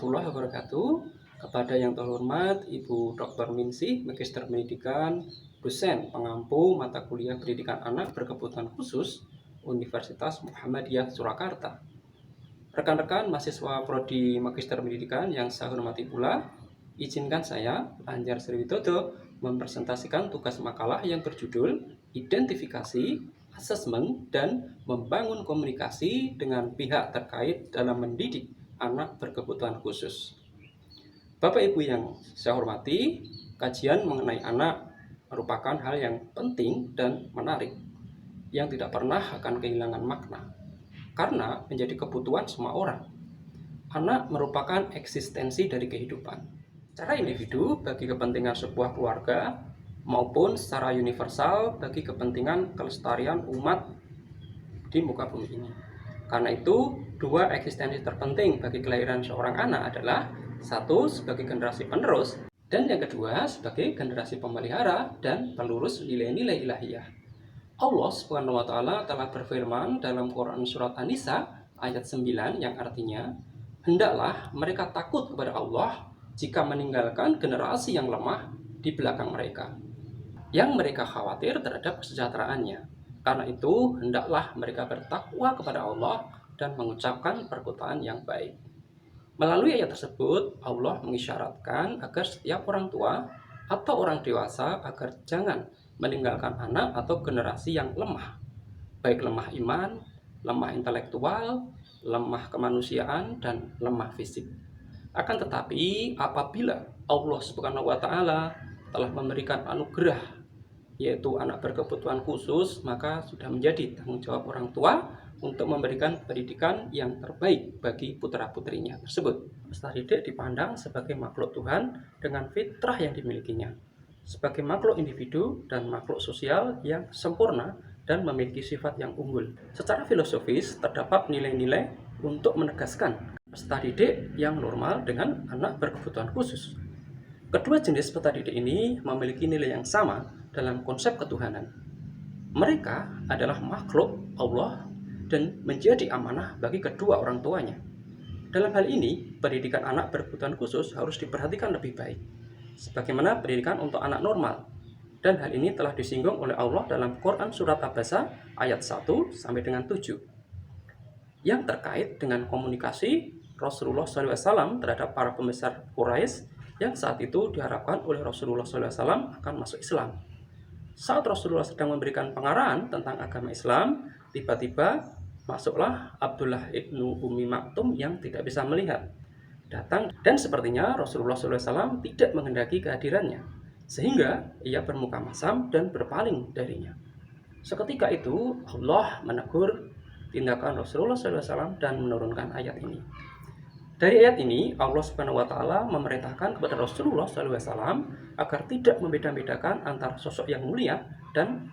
warahmatullahi wabarakatuh. Kepada yang terhormat Ibu Dr. Minsih, Magister Pendidikan, dosen pengampu mata kuliah pendidikan anak berkebutuhan khusus Universitas Muhammadiyah Surakarta. Rekan-rekan mahasiswa Prodi Magister Pendidikan yang saya hormati pula, izinkan saya, Anjar Sriwidodo, mempresentasikan tugas makalah yang berjudul Identifikasi, Asesmen, dan Membangun Komunikasi dengan Pihak Terkait dalam Mendidik Anak Berkebutuhan Khusus. Bapak Ibu yang saya hormati, kajian mengenai anak merupakan hal yang penting dan menarik, yang tidak pernah akan kehilangan makna, karena menjadi kebutuhan semua orang. Anak merupakan eksistensi dari kehidupan, secara individu bagi kepentingan sebuah keluarga, maupun secara universal bagi kepentingan kelestarian umat di muka bumi ini. Karena itu, dua eksistensi terpenting bagi kelahiran seorang anak adalah satu sebagai generasi penerus, dan yang kedua sebagai generasi pemelihara dan pelurus nilai-nilai ilahiyah. Allah Subhanahu wa Ta'ala telah berfirman dalam Quran Surat An-Nisa ayat 9 yang artinya, hendaklah mereka takut kepada Allah jika meninggalkan generasi yang lemah di belakang mereka, yang mereka khawatir terhadap kesejahteraannya. Karena itu, hendaklah mereka bertakwa kepada Allah dan mengucapkan perkataan yang baik. Melalui ayat tersebut, Allah mengisyaratkan agar setiap orang tua atau orang dewasa agar jangan meninggalkan anak atau generasi yang lemah, baik lemah iman, lemah intelektual, lemah kemanusiaan, dan lemah fisik. Akan tetapi, apabila Allah Subhanahu wa Ta'ala telah memberikan anugerah, yaitu anak berkebutuhan khusus, maka sudah menjadi tanggung jawab orang tua untuk memberikan pendidikan yang terbaik bagi putra-putrinya tersebut. Peserta didik dipandang sebagai makhluk Tuhan dengan fitrah yang dimilikinya, sebagai makhluk individu dan makhluk sosial yang sempurna dan memiliki sifat yang unggul. Secara filosofis, terdapat nilai-nilai untuk menegaskan peserta didik yang normal dengan anak berkebutuhan khusus. Kedua jenis peserta didik ini memiliki nilai yang sama dalam konsep ketuhanan. Mereka adalah makhluk Allah dan menjadi amanah bagi kedua orang tuanya. Dalam hal ini, pendidikan anak berkebutuhan khusus harus diperhatikan lebih baik, sebagaimana pendidikan untuk anak normal. Dan hal ini telah disinggung oleh Allah dalam Quran Surat Abasa ayat 1 sampai dengan 7, yang terkait dengan komunikasi Rasulullah SAW terhadap para pembesar Quraisy yang saat itu diharapkan oleh Rasulullah SAW akan masuk Islam. Saat Rasulullah sedang memberikan pengarahan tentang agama Islam, tiba-tiba masuklah Abdullah ibnu Ummi Maktum yang tidak bisa melihat, datang, dan sepertinya Rasulullah SAW tidak menghendaki kehadirannya, sehingga ia bermuka masam dan berpaling darinya. Seketika itu Allah menegur tindakan Rasulullah SAW dan menurunkan ayat ini. Dari ayat ini, Allah Subhanahu wa Ta'ala memerintahkan kepada Rasulullah SAW agar tidak membeda-bedakan antara sosok yang mulia dan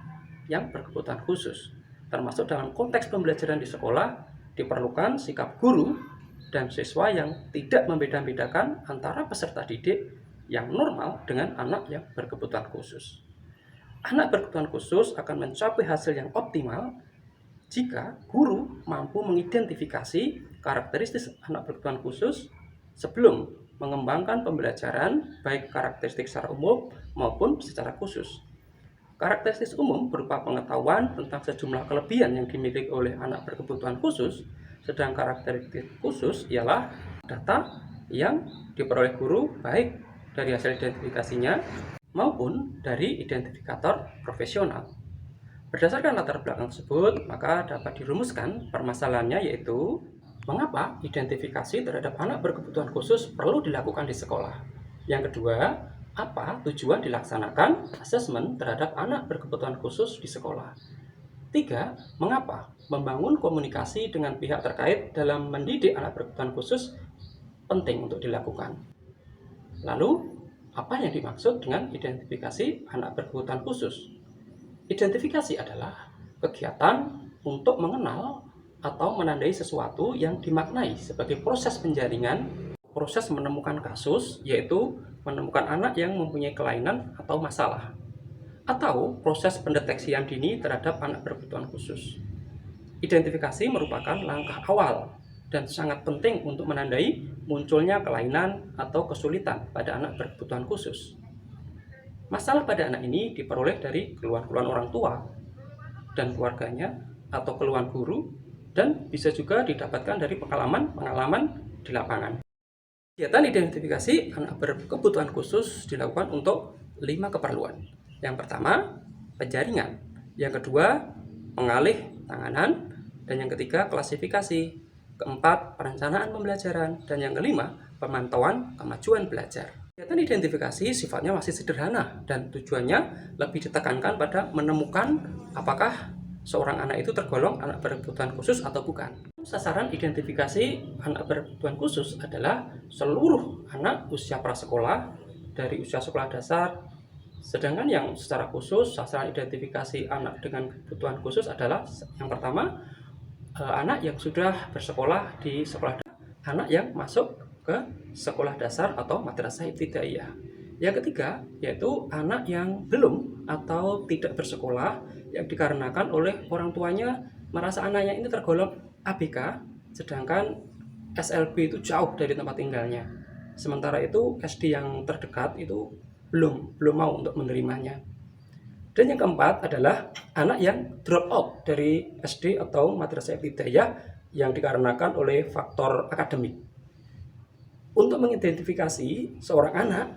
yang berkebutuhan khusus. Termasuk dalam konteks pembelajaran di sekolah, diperlukan sikap guru dan siswa yang tidak membeda-bedakan antara peserta didik yang normal dengan anak yang berkebutuhan khusus. Anak berkebutuhan khusus akan mencapai hasil yang optimal jika guru mampu mengidentifikasi karakteristik anak berkebutuhan khusus sebelum mengembangkan pembelajaran, baik karakteristik secara umum maupun secara khusus. Karakteristik umum berupa pengetahuan tentang sejumlah kelebihan yang dimiliki oleh anak berkebutuhan khusus, sedang karakteristik khusus ialah data yang diperoleh guru baik dari hasil identifikasinya maupun dari identifikator profesional. Berdasarkan latar belakang tersebut, maka dapat dirumuskan permasalahannya, yaitu mengapa identifikasi terhadap anak berkebutuhan khusus perlu dilakukan di sekolah. Yang kedua, apa tujuan dilaksanakan asesmen terhadap anak berkebutuhan khusus di sekolah. Tiga, mengapa membangun komunikasi dengan pihak terkait dalam mendidik anak berkebutuhan khusus penting untuk dilakukan. Lalu, apa yang dimaksud dengan identifikasi anak berkebutuhan khusus? Identifikasi adalah kegiatan untuk mengenal atau menandai sesuatu yang dimaknai sebagai proses penjaringan, proses menemukan kasus, yaitu menemukan anak yang mempunyai kelainan atau masalah, atau proses pendeteksian dini terhadap anak berkebutuhan khusus. Identifikasi merupakan langkah awal dan sangat penting untuk menandai munculnya kelainan atau kesulitan pada anak berkebutuhan khusus. Masalah pada anak ini diperoleh dari keluhan-keluhan orang tua dan keluarganya atau keluhan guru, dan bisa juga didapatkan dari pengalaman di lapangan. Kegiatan identifikasi anak berkebutuhan khusus dilakukan untuk 5 keperluan. Yang pertama, penjaringan. Yang kedua, mengalih tanganan. Dan yang ketiga, klasifikasi. Keempat, perencanaan pembelajaran. Dan yang kelima, pemantauan kemajuan belajar. Kegiatan identifikasi sifatnya masih sederhana dan tujuannya lebih ditekankan pada menemukan apakah seorang anak itu tergolong anak berkebutuhan khusus atau bukan. Sasaran identifikasi anak berkebutuhan khusus adalah seluruh anak usia prasekolah dari usia sekolah dasar. Sedangkan yang secara khusus sasaran identifikasi anak dengan kebutuhan khusus adalah yang pertama, anak yang sudah bersekolah di sekolah dasar, anak yang masuk ke sekolah dasar atau madrasah ibtidaiyah. Yang ketiga, yaitu anak yang belum atau tidak bersekolah yang dikarenakan oleh orang tuanya merasa anaknya ini tergolong ABK, sedangkan SLB itu jauh dari tempat tinggalnya. Sementara itu SD yang terdekat itu belum mau untuk menerimanya. Dan yang keempat adalah anak yang drop out dari SD atau madrasah ibtidaiyah yang dikarenakan oleh faktor akademik. Untuk mengidentifikasi seorang anak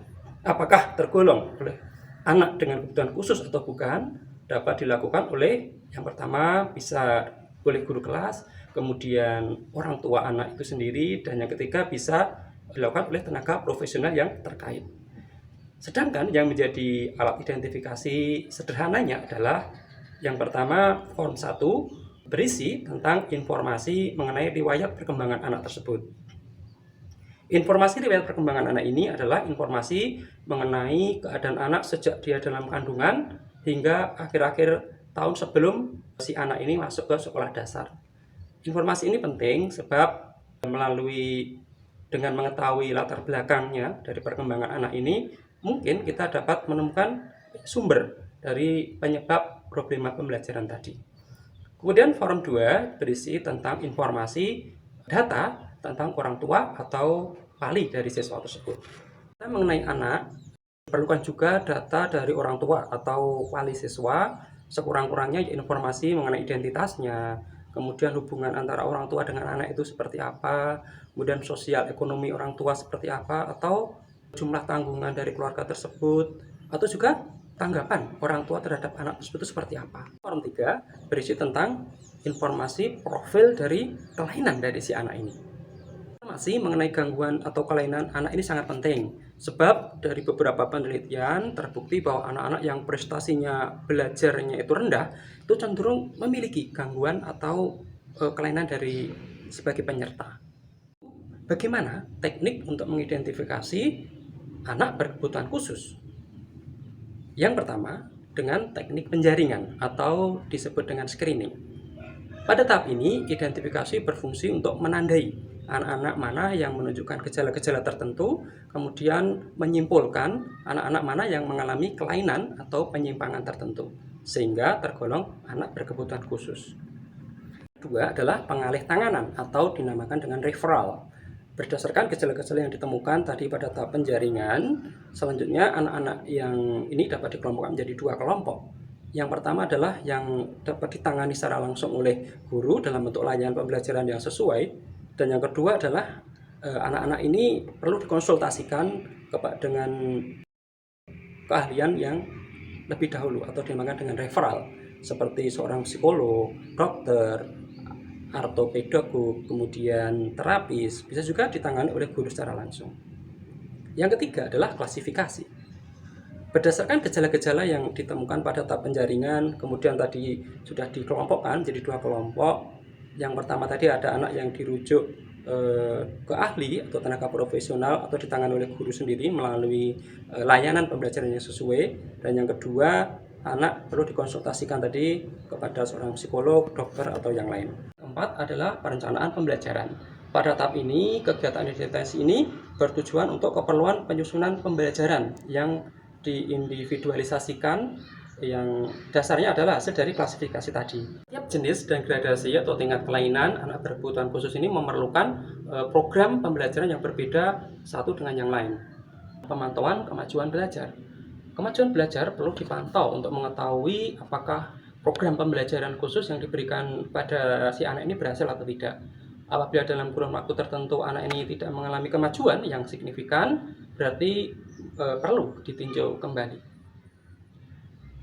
apakah tergolong oleh anak dengan kebutuhan khusus atau bukan, dapat dilakukan oleh yang pertama bisa oleh guru kelas, kemudian orang tua anak itu sendiri, dan yang ketiga bisa dilakukan oleh tenaga profesional yang terkait. Sedangkan yang menjadi alat identifikasi sederhananya adalah yang pertama, form 1 berisi tentang informasi mengenai riwayat perkembangan anak tersebut. Informasi riwayat perkembangan anak ini adalah informasi mengenai keadaan anak sejak dia dalam kandungan hingga akhir-akhir tahun sebelum si anak ini masuk ke sekolah dasar. Informasi ini penting sebab dengan mengetahui latar belakangnya dari perkembangan anak ini, mungkin kita dapat menemukan sumber dari penyebab problema pembelajaran tadi. Kemudian form 2 berisi tentang informasi data tentang orang tua atau wali dari siswa tersebut. Kita mengenai anak, diperlukan juga data dari orang tua atau wali siswa, sekurang-kurangnya informasi mengenai identitasnya, kemudian hubungan antara orang tua dengan anak itu seperti apa, kemudian sosial ekonomi orang tua seperti apa, atau jumlah tanggungan dari keluarga tersebut, atau juga tanggapan orang tua terhadap anak tersebut itu seperti apa. Form 3 berisi tentang informasi profil dari kelainan dari si anak ini. Informasi mengenai gangguan atau kelainan anak ini sangat penting, sebab dari beberapa penelitian terbukti bahwa anak-anak yang prestasinya belajarnya itu rendah itu cenderung memiliki gangguan atau kelainan dari sebagai penyerta. Bagaimana teknik untuk mengidentifikasi anak berkebutuhan khusus? Yang pertama, dengan teknik penjaringan atau disebut dengan screening. Pada tahap ini, identifikasi berfungsi untuk menandai anak-anak mana yang menunjukkan gejala-gejala tertentu, kemudian menyimpulkan anak-anak mana yang mengalami kelainan atau penyimpangan tertentu, sehingga tergolong anak berkebutuhan khusus. Kedua adalah pengalih tanganan atau dinamakan dengan referral. Berdasarkan gejala-gejala yang ditemukan tadi pada tahap penjaringan, selanjutnya anak-anak yang ini dapat dikelompokkan menjadi 2 kelompok. Yang pertama adalah yang dapat ditangani secara langsung oleh guru dalam bentuk layanan pembelajaran yang sesuai. Dan yang kedua adalah anak-anak ini perlu dikonsultasikan dengan keahlian yang lebih dahulu atau dinamakan dengan referral, seperti seorang psikolog, dokter, ortopedagog, kemudian terapis, bisa juga ditangani oleh guru secara langsung. Yang ketiga adalah klasifikasi. Berdasarkan gejala-gejala yang ditemukan pada tahap penjaringan, kemudian tadi sudah dikelompokkan jadi 2 kelompok. Yang pertama tadi ada anak yang dirujuk ke ahli atau tenaga profesional atau ditangani oleh guru sendiri melalui layanan pembelajaran yang sesuai. Dan yang kedua, anak perlu dikonsultasikan tadi kepada seorang psikolog, dokter, atau yang lain. Keempat adalah perencanaan pembelajaran. Pada tahap ini, kegiatan identifikasi ini bertujuan untuk keperluan penyusunan pembelajaran yang diindividualisasikan yang dasarnya adalah hasil dari klasifikasi tadi. Tiap jenis dan gradasi atau tingkat kelainan anak berkebutuhan khusus ini memerlukan program pembelajaran yang berbeda satu dengan yang lain. Pemantauan kemajuan belajar. Kemajuan belajar perlu dipantau untuk mengetahui apakah program pembelajaran khusus yang diberikan pada si anak ini berhasil atau tidak. Apabila dalam kurun waktu tertentu anak ini tidak mengalami kemajuan yang signifikan, berarti perlu ditinjau kembali.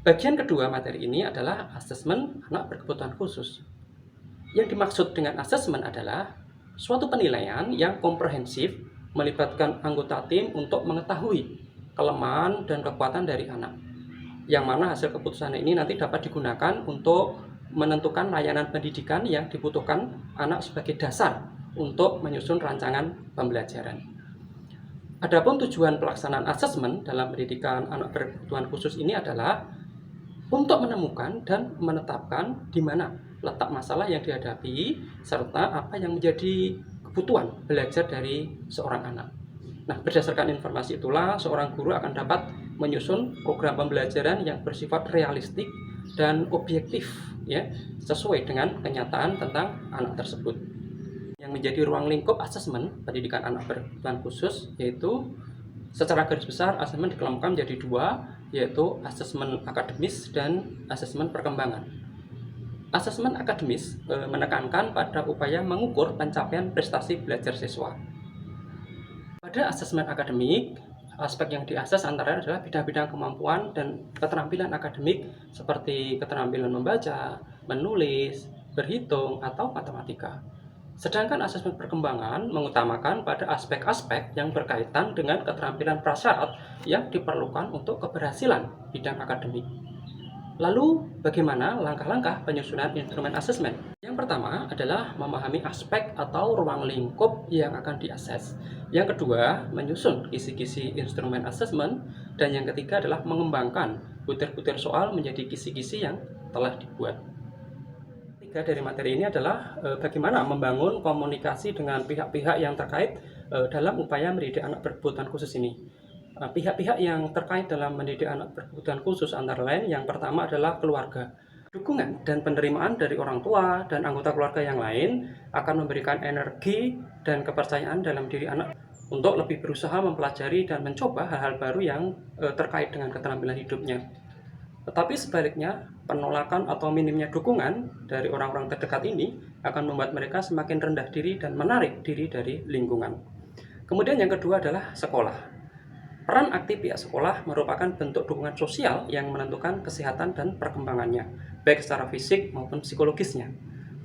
Bagian kedua materi ini adalah asesmen anak berkebutuhan khusus. Yang dimaksud dengan asesmen adalah suatu penilaian yang komprehensif melibatkan anggota tim untuk mengetahui kelemahan dan kekuatan dari anak. Yang mana hasil keputusan ini nanti dapat digunakan untuk menentukan layanan pendidikan yang dibutuhkan anak sebagai dasar untuk menyusun rancangan pembelajaran. Adapun tujuan pelaksanaan asesmen dalam pendidikan anak berkebutuhan khusus ini adalah untuk menemukan dan menetapkan di mana letak masalah yang dihadapi serta apa yang menjadi kebutuhan belajar dari seorang anak. Nah, berdasarkan informasi itulah seorang guru akan dapat menyusun program pembelajaran yang bersifat realistik dan objektif, ya, sesuai dengan kenyataan tentang anak tersebut. Yang menjadi ruang lingkup asesmen pendidikan anak berkebutuhan khusus yaitu secara garis besar asesmen dikelompokkan menjadi dua, yaitu asesmen akademis dan asesmen perkembangan. Asesmen akademis menekankan pada upaya mengukur pencapaian prestasi belajar siswa. Pada asesmen akademik, aspek yang diakses antara adalah bidang-bidang kemampuan dan keterampilan akademik seperti keterampilan membaca, menulis, berhitung, atau matematika. Sedangkan asesmen perkembangan mengutamakan pada aspek-aspek yang berkaitan dengan keterampilan prasyarat yang diperlukan untuk keberhasilan bidang akademik. Lalu, bagaimana langkah-langkah penyusunan instrumen asesmen? Yang pertama adalah memahami aspek atau ruang lingkup yang akan diakses. Yang kedua, menyusun kisi-kisi instrumen asesmen. Dan yang ketiga adalah mengembangkan butir-butir soal menjadi kisi-kisi yang telah dibuat. Dari materi ini adalah bagaimana membangun komunikasi dengan pihak-pihak yang terkait dalam upaya mendidik anak berkebutuhan khusus ini. Pihak-pihak yang terkait dalam mendidik anak berkebutuhan khusus antara lain yang pertama adalah keluarga. Dukungan dan penerimaan dari orang tua dan anggota keluarga yang lain akan memberikan energi dan kepercayaan dalam diri anak untuk lebih berusaha mempelajari dan mencoba hal-hal baru yang terkait dengan keterampilan hidupnya. Tetapi sebaliknya, penolakan atau minimnya dukungan dari orang-orang terdekat ini akan membuat mereka semakin rendah diri dan menarik diri dari lingkungan. Kemudian yang kedua adalah sekolah. Peran aktif pihak sekolah merupakan bentuk dukungan sosial yang menentukan kesehatan dan perkembangannya, baik secara fisik maupun psikologisnya.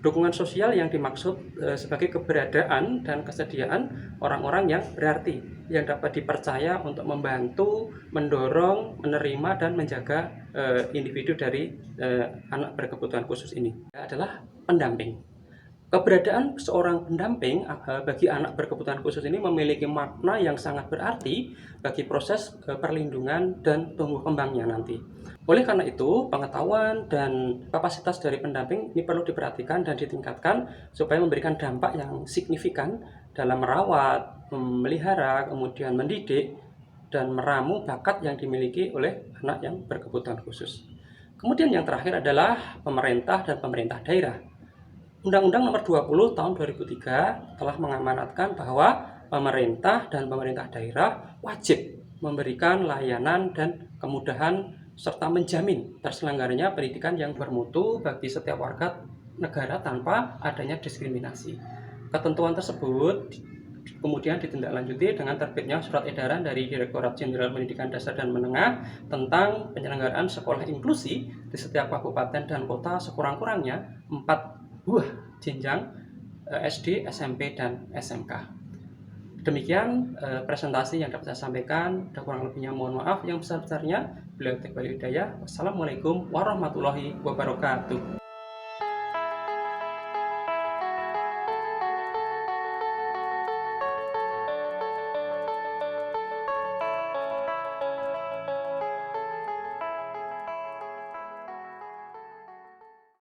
Dukungan sosial yang dimaksud sebagai keberadaan dan kesediaan orang-orang yang berarti, yang dapat dipercaya untuk membantu, mendorong, menerima, dan menjaga individu dari anak berkebutuhan khusus ini. Adalah pendamping. Keberadaan seorang pendamping bagi anak berkebutuhan khusus ini memiliki makna yang sangat berarti bagi proses perlindungan dan tumbuh kembangnya nanti. Oleh karena itu, pengetahuan dan kapasitas dari pendamping ini perlu diperhatikan dan ditingkatkan supaya memberikan dampak yang signifikan dalam merawat, memelihara, kemudian mendidik, dan meramu bakat yang dimiliki oleh anak yang berkebutuhan khusus. Kemudian yang terakhir adalah pemerintah dan pemerintah daerah. Undang-Undang Nomor 20 Tahun 2003 telah mengamanatkan bahwa pemerintah dan pemerintah daerah wajib memberikan layanan dan kemudahan serta menjamin terselenggaranya pendidikan yang bermutu bagi setiap warga negara tanpa adanya diskriminasi. Ketentuan tersebut kemudian ditindaklanjuti dengan terbitnya surat edaran dari Direktorat Jenderal Pendidikan Dasar dan Menengah tentang penyelenggaraan sekolah inklusi di setiap kabupaten dan kota sekurang-kurangnya 4 buah jenjang SD, SMP, dan SMK. Demikian presentasi yang dapat saya sampaikan. Kurang lebihnya mohon maaf. Yang besar-besarnya beliau Teguh Hidayah. Wassalamualaikum warahmatullahi wabarakatuh.